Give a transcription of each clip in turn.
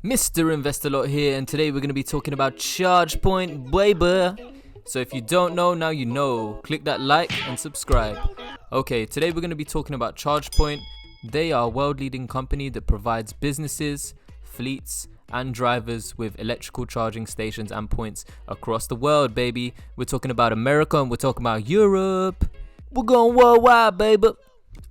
Mr. Investor here, and today we're going to be talking about Chargepoint, baby. So if you don't know, now you know. Click that like and subscribe. Okay, today we're going to be talking about Chargepoint. They are a world-leading company that provides businesses, fleets, and drivers with electrical charging stations and points across the world, baby. We're talking about America and we're talking about Europe. We're going worldwide, baby.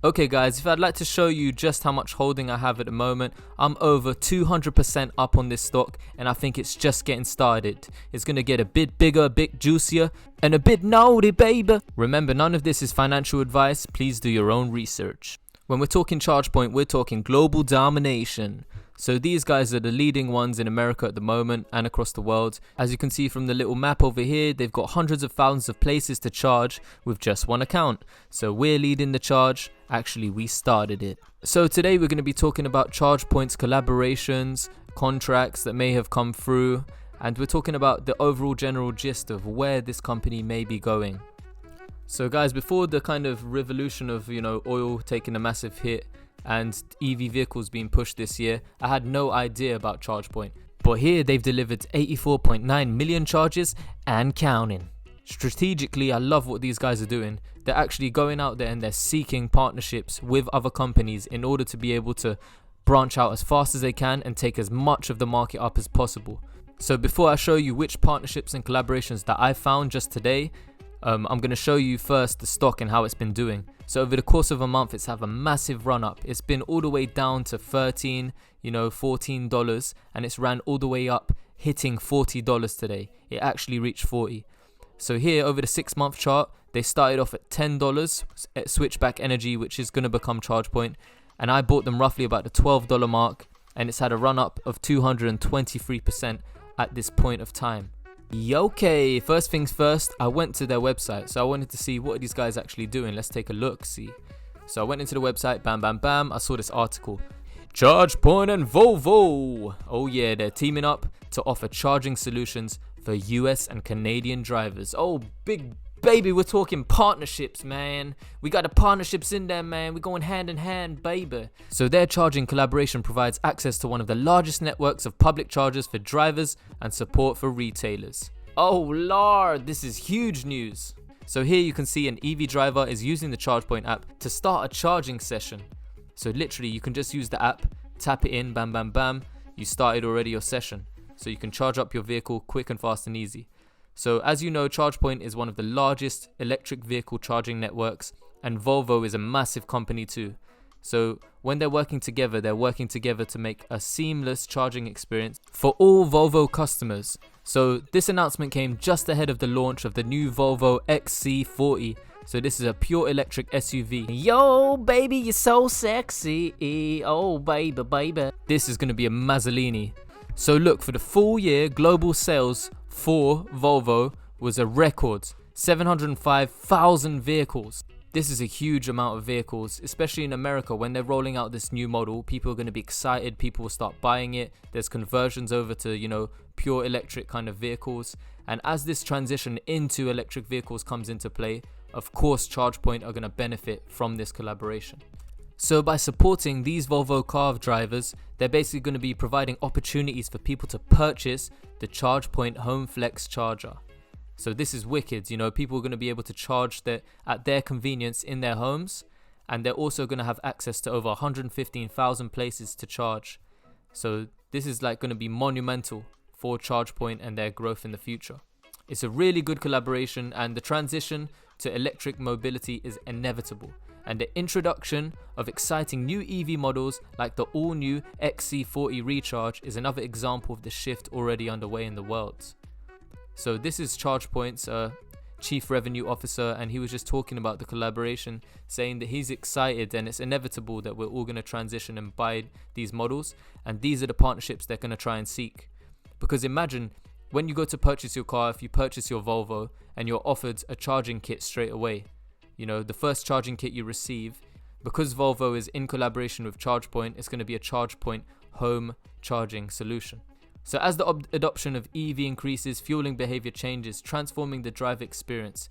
Okay guys, if I'd like to show you just how much holding I have at the moment, I'm over 200% up on this stock and I think it's just getting started. It's going to get a bit bigger, a bit juicier, and a bit naughty, baby. Remember, none of this is financial advice. Please do your own research. When we're talking Chargepoint, we're talking global domination. So these guys are the leading ones in America at the moment and across the world. As you can see from the little map over here, they've got hundreds of thousands of places to charge with just one account. So we're leading the charge. Actually, we started it. So today we're going to be talking about Chargepoint's collaborations, contracts that may have come through, and we're talking about the overall general gist of where this company may be going. So guys, before the kind of revolution of, oil taking a massive hit and EV vehicles being pushed this year, I had no idea about Chargepoint. But here they've delivered 84.9 million charges and counting. Strategically, I love what these guys are doing. They're actually going out there and they're seeking partnerships with other companies in order to be able to branch out as fast as they can and take as much of the market up as possible. So before I show you which partnerships and collaborations that I found just today, I'm going to show you first the stock and how it's been doing. So over the course of a month, it's had a massive run up. It's been all the way down to $13, and it's ran all the way up, hitting $40 today. It actually reached 40. So here over the 6-month chart, they started off at $10 at Switchback Energy, which is going to become Chargepoint. And I bought them roughly about the $12 mark, and it's had a run up of 223% at this point of time. Okay, first things first, I went to their website. So I wanted to see what are these guys actually doing. Let's take a look, see. So I went into the website, bam. I saw this article. Chargepoint and Volvo. Oh yeah, they're teaming up to offer charging solutions for US and Canadian drivers. Oh, big baby, we're talking partnerships, man. We got the partnerships in there, man. We're going hand in hand, baby. So their charging collaboration provides access to one of the largest networks of public chargers for drivers and support for retailers. Oh lord, this is huge news. So here you can see an EV driver is using the Chargepoint app to start a charging session. So literally you can just use the app, tap it in, bam. You started already your session. So you can charge up your vehicle quick and fast and easy. So as you know, Chargepoint is one of the largest electric vehicle charging networks, and Volvo is a massive company too. So when they're working together to make a seamless charging experience for all Volvo customers. So this announcement came just ahead of the launch of the new Volvo XC40. So this is a pure electric SUV. Yo, baby, you're so sexy. Oh, baby. This is going to be a Mazzolini. So look, for the full year, global sales for Volvo was a record 705,000 vehicles. This is a huge amount of vehicles, especially in America. When they're rolling out this new model, people are going to be excited. People will start buying it. There's conversions over to, pure electric kind of vehicles. And as this transition into electric vehicles comes into play, of course, Chargepoint are going to benefit from this collaboration. So by supporting these Volvo car drivers, they're basically going to be providing opportunities for people to purchase the Chargepoint Home Flex charger. So this is wicked, people are going to be able to charge at their convenience in their homes, and they're also going to have access to over 115,000 places to charge. So this is going to be monumental for Chargepoint and their growth in the future. It's a really good collaboration, and the transition to electric mobility is inevitable. And the introduction of exciting new EV models like the all-new XC40 Recharge is another example of the shift already underway in the world. So this is Chargepoint's Chief Revenue Officer, and he was just talking about the collaboration, saying that he's excited and it's inevitable that we're all going to transition and buy these models, and these are the partnerships they're going to try and seek. Because imagine, when you go to purchase your car, if you purchase your Volvo and you're offered a charging kit straight away, the first charging kit you receive, because Volvo is in collaboration with Chargepoint, it's going to be a Chargepoint home charging solution. So as the adoption of EV increases, fueling behavior changes, transforming the driver experience.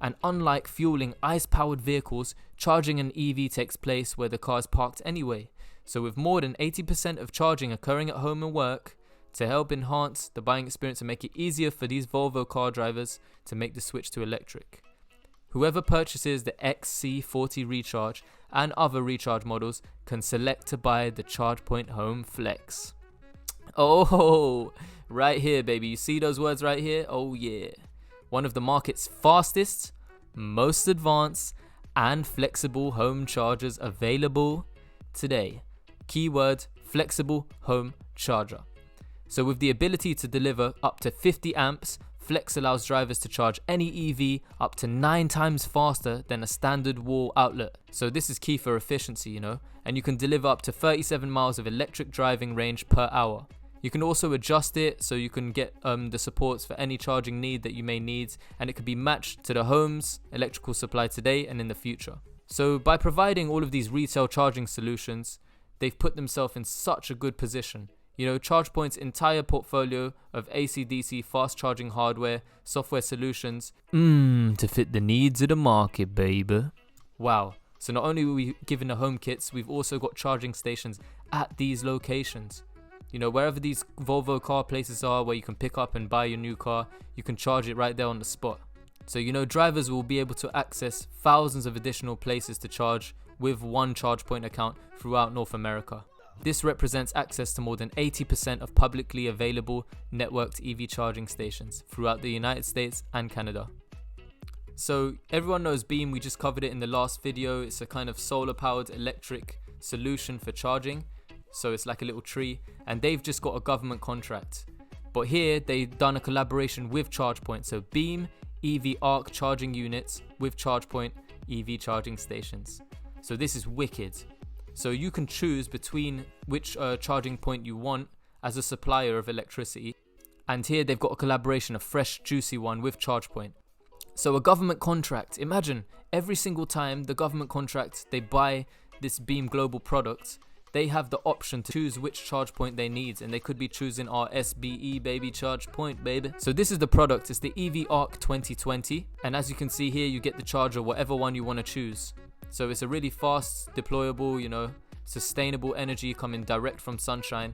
And unlike fueling ICE-powered vehicles, charging an EV takes place where the car is parked anyway. So with more than 80% of charging occurring at home and work, to help enhance the buying experience and make it easier for these Volvo car drivers to make the switch to electric. Whoever purchases the XC40 Recharge and other Recharge models can select to buy the Chargepoint Home Flex. Oh, right here, baby. You see those words right here? Oh, yeah. One of the market's fastest, most advanced, and flexible home chargers available today. Keyword, flexible home charger. So with the ability to deliver up to 50 amps, Flex allows drivers to charge any EV up to 9 times faster than a standard wall outlet. So this is key for efficiency, and you can deliver up to 37 miles of electric driving range per hour. You can also adjust it so you can get the supports for any charging need that you may need, and it can be matched to the home's electrical supply today and in the future. So by providing all of these retail charging solutions, they've put themselves in such a good position. Chargepoint's entire portfolio of AC/DC fast charging hardware, software solutions, to fit the needs of the market, baby. Wow. So not only were we given the home kits, we've also got charging stations at these locations. Wherever these Volvo car places are where you can pick up and buy your new car, you can charge it right there on the spot. So drivers will be able to access thousands of additional places to charge with one Chargepoint account throughout North America. This represents access to more than 80% of publicly available networked EV charging stations throughout the United States and Canada. So everyone knows BEEM, we just covered it in the last video. It's a kind of solar powered electric solution for charging. So it's like a little tree, and they've just got a government contract. But here they've done a collaboration with Chargepoint. So BEEM EV Arc charging units with Chargepoint EV charging stations. So this is wicked. So you can choose between which charging point you want as a supplier of electricity. And here they've got a collaboration, a fresh, juicy one with Chargepoint. So a government contract. Imagine every single time the government contract, they buy this BEEM Global product, they have the option to choose which charge point they need, and they could be choosing our SBE baby charge point, baby. So this is the product. It's the EV Arc 2020, and as you can see here, you get the charger, whatever one you want to choose. So it's a really fast, deployable, sustainable energy coming direct from sunshine.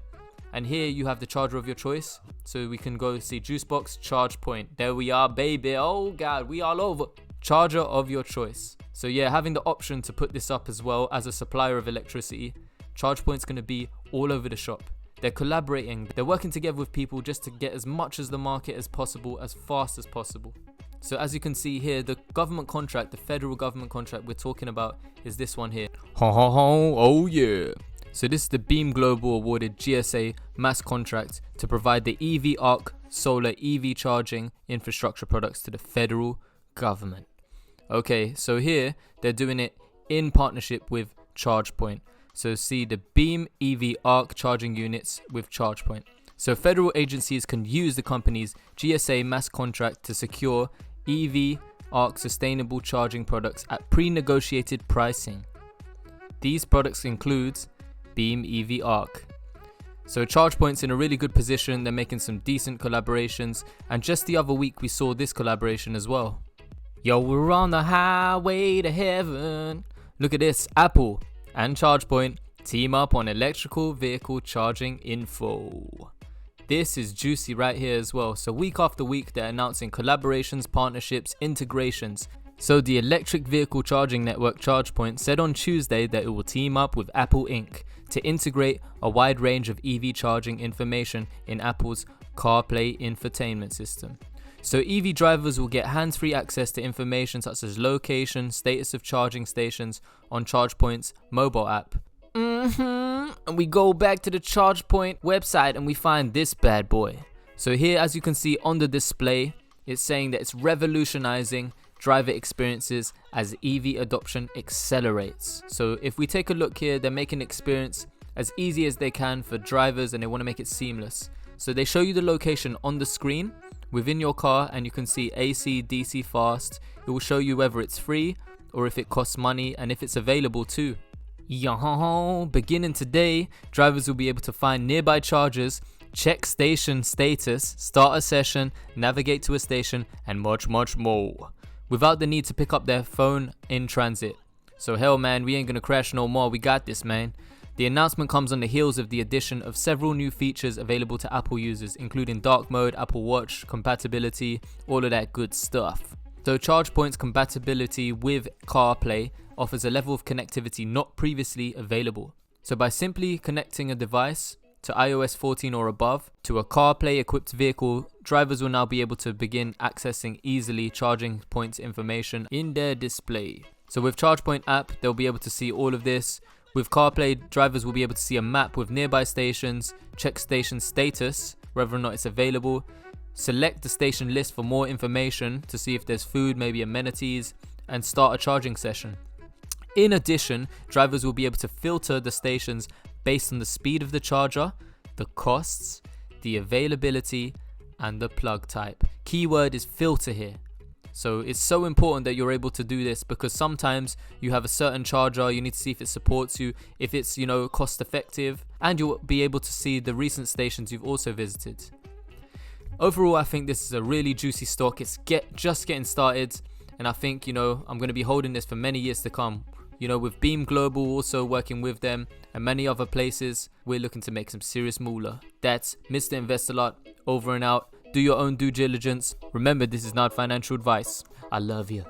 And here you have the charger of your choice. So we can go see Juicebox, Chargepoint. There we are, baby. Oh God, we all over. Charger of your choice. So yeah, having the option to put this up as well as a supplier of electricity, Chargepoint's going to be all over the shop. They're collaborating. They're working together with people just to get as much as the market as possible, as fast as possible. So as you can see here, the government contract, the federal government contract we're talking about is this one here. Oh yeah. So this is the BEEM Global awarded GSA mass contract to provide the EV Arc solar EV charging infrastructure products to the federal government. Okay, so here they're doing it in partnership with Chargepoint. So see the BEEM EV Arc charging units with Chargepoint. So federal agencies can use the company's GSA mass contract to secure EV Arc sustainable charging products at pre-negotiated pricing. These products include BEEM EV Arc. So Chargepoint's in a really good position. They're making some decent collaborations, and just the other week we saw this collaboration as well. Yo, we're on the highway to heaven. Look at this, Apple and Chargepoint team up on electrical vehicle charging info. This is juicy right here as well. So week after week, they're announcing collaborations, partnerships, integrations. So the electric vehicle charging network Chargepoint said on Tuesday that it will team up with Apple Inc. to integrate a wide range of EV charging information in Apple's CarPlay infotainment system. So EV drivers will get hands-free access to information such as location, status of charging stations on Chargepoint's mobile app. And we go back to the Chargepoint website and we find this bad boy. So here, as you can see on the display, it's saying that it's revolutionizing driver experiences as EV adoption accelerates. So if we take a look here, they're making experience as easy as they can for drivers, and they want to make it seamless. So they show you the location on the screen within your car, and you can see AC, DC fast. It will show you whether it's free or if it costs money, and if it's available too. Beginning today, drivers will be able to find nearby chargers, check station status, start a session, navigate to a station, and much more, without the need to pick up their phone in transit. So hell man, we ain't gonna crash no more, we got this man. The announcement comes on the heels of the addition of several new features available to Apple users, including dark mode, Apple Watch compatibility, all of that good stuff. So Chargepoint's compatibility with CarPlay offers a level of connectivity not previously available. So by simply connecting a device to iOS 14 or above to a CarPlay equipped vehicle, drivers will now be able to begin accessing easily charging points information in their display. So with Chargepoint app, they'll be able to see all of this. With CarPlay, drivers will be able to see a map with nearby stations, check station status, whether or not it's available, select the station list for more information to see if there's food, maybe amenities, and start a charging session. In addition, drivers will be able to filter the stations based on the speed of the charger, the costs, the availability, and the plug type. Keyword is filter here. So it's so important that you're able to do this, because sometimes you have a certain charger, you need to see if it supports you, if it's, cost effective, and you'll be able to see the recent stations you've also visited. Overall, I think this is a really juicy stock. It's just getting started, and I think, I'm going to be holding this for many years to come. With BEEM Global also working with them and many other places, we're looking to make some serious moolah. That's Mr. Investor Lot, over and out. Do your own due diligence. Remember, this is not financial advice. I love you.